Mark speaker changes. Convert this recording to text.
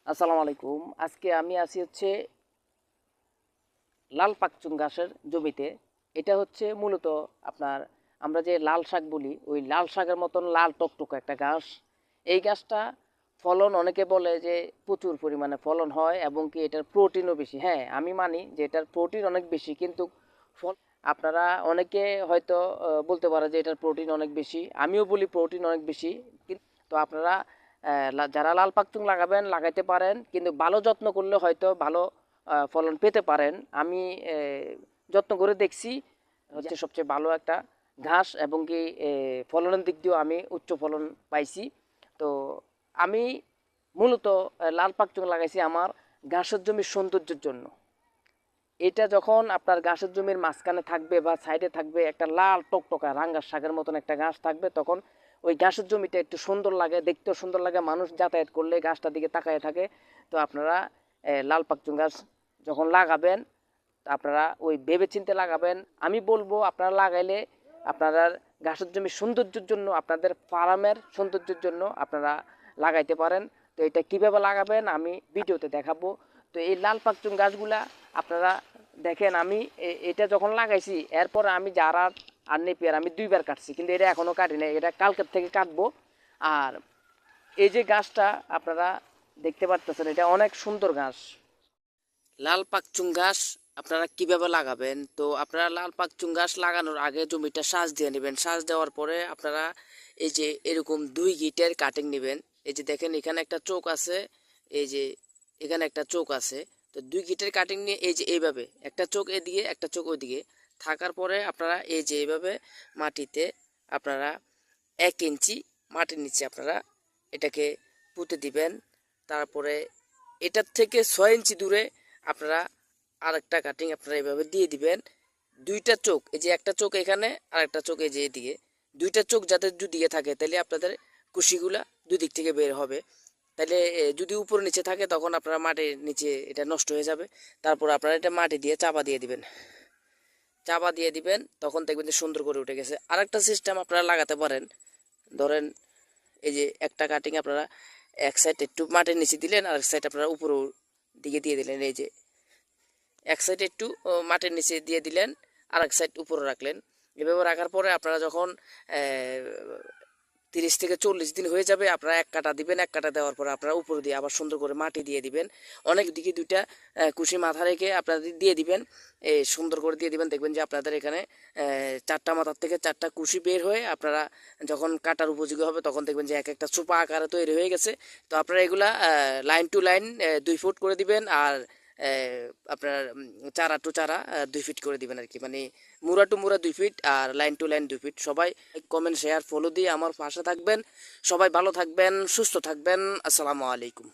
Speaker 1: আসসালামু আলাইকুম। আজকে আমি আছি লাল পাকচুং ঘাসের জমিতে। এটা হচ্ছে মূলত আপনার আমরা যে লাল শাক বলি, ওই লাল শাকের মতন লাল টকটকে একটা ঘাস। এই গাছটা ফলন অনেকে বলে যে প্রচুর পরিমাণে ফলন হয় এবং কি এটার প্রোটিনও বেশি। হ্যাঁ, আমি মানি যে এটার প্রোটিন অনেক বেশি, কিন্তু ফল আপনারা অনেকে হয়তো বলতে পারে যে এটার প্রোটিন অনেক বেশি। আমিও বলি প্রোটিন অনেক বেশি। তো আপনারা যারা লাল পাকচুং লাগাবেন লাগাইতে পারেন, কিন্তু ভালো যত্ন করলে হয়তো ভালো ফলন পেতে পারেন। আমি যত্ন করে দেখছি, হচ্ছে সবচেয়ে ভালো একটা ঘাস এবং কি ফলনের দিক দিয়েও আমি উচ্চ ফলন পাইছি। তো আমি মূলত লাল পাকচুং লাগাইছি আমার ঘাসের জমির সৌন্দর্যের জন্য। এটা যখন আপনার ঘাসের জমির মাঝখানে থাকবে বা সাইডে থাকবে একটা লাল টকটকা রাঙ্গার শাকের মতন একটা ঘাস থাকবে, তখন ওই ঘাসের জমিটা একটু সুন্দর লাগে, দেখতেও সুন্দর লাগে, মানুষ যাতায়াত করলে গাছটার দিকে তাকায় থাকে। তো আপনারা লাল পাকচুং গাছ যখন লাগাবেন আপনারা ওই ভেবে চিন্তে লাগাবেন। আমি বলবো আপনারা লাগাইলে আপনারা ঘাসের জমির সৌন্দর্যের জন্য, আপনাদের ফার্মের সৌন্দর্যের জন্য আপনারা লাগাইতে পারেন। তো এটা কিভাবে লাগাবেন আমি ভিডিওতে দেখাবো। তো এই লাল পাকচুং গাছগুলা আপনারা দেখেন, আমি এটা যখন লাগাইছি এরপর আমি যারা আর নেপিয়ার আমি 2 বার কাটছি, কিন্তু এটা এখনও কাটি নাই, এটা কালকের থেকে কাটবো। আর এই যে গাছটা আপনারা দেখতে পারতেছেন, এটা অনেক সুন্দর ঘাস। লাল পাকচুং ঘাস আপনারা কিভাবে লাগাবেন? তো আপনারা লাল পাকচুং ঘাস লাগানোর আগে জমিটা সাজ দিয়ে নেবেন। সাজ দেওয়ার পরে আপনারা এই যে এরকম 2 গিটের কাটিং নেবেন। এই যে দেখেন এখানে একটা চোখ আছে, এই যে এখানে একটা চোখ আছে। তো 2 গিটের কাটিং নিয়ে এই যে এইভাবে একটা চোখ এদিকে একটা চোখ ওইদিকে থাকার পরে আপনারা এই যে এইভাবে মাটিতে আপনারা 1 ইঞ্চি মাটির নিচে আপনারা এটাকে পুঁতে দিবেন। তারপরে এটার থেকে 6 ইঞ্চি দূরে আপনারা আরেকটা কাটিং আপনারা এভাবে দিয়ে দিবেন। 2টা চোখ, এই যে একটা চোখ এখানে আর একটা চোখ এই যে এদিকে, 2টা চোখ যাতে দুদিকে থাকে তাহলে আপনাদের কুশিগুলা দুই দিক থেকে বের হবে। তাহলে যদি উপরে নিচে থাকে তখন আপনারা মাটির নিচে এটা নষ্ট হয়ে যাবে। তারপর আপনারা এটা মাটি দিয়ে চাপা দিয়ে দিবেন। চাপা দিয়ে দিবেন, তখন দেখবেন যে সুন্দর করে উঠে গেছে। আরেকটা সিস্টেম আপনারা লাগাতে পারেন। ধরেন এই যে একটা কাটিং আপনারা এক সাইড একটু মাটির নিচে দিলেন, আর এক সাইড আপনারা উপরের দিকে দিয়ে দিলেন। এই যে এক সাইড একটু মাটির নিচে দিয়ে দিলেন, আর এক সাইড উপরে রাখলেন। এভাবে রাখার পরে আপনারা যখন 30 থেকে 40 দিন হয়ে যাবে আপনারা এক কাটা দিবেন। এক কাটা দেওয়ার পরে আপনারা উপরে দিয়ে আবার সুন্দর করে মাটি দিয়ে দিবেন। অনেক দিকে 2টা কুশি মাথা রেখে আপনারা দিয়ে দিবেন, সুন্দর করে দিয়ে দিবেন। দেখবেন যে আপনাদের এখানে 4টা মাথার থেকে 4টা কুশি বের হয়ে আপনারা যখন কাটার উপযোগী হবে তখন দেখবেন যে এক একটা ছোপা আকারে তৈরি হয়ে গেছে। তো আপনারা এগুলা লাইন টু লাইন 2 ফুট করে দিবেন, আর আপনার চারা টু চারা 2 ফিট করে দিবেন আর কি, মানে মুড়া two Mura 2 fit R line to line 2 fit. সবাই কমেন্ট শেয়ার ফলো দিয়ে আমার পাশে থাকবেন। সবাই ভালো থাকবেন, সুস্থ থাকবেন। আসসালামু আলাইকুম।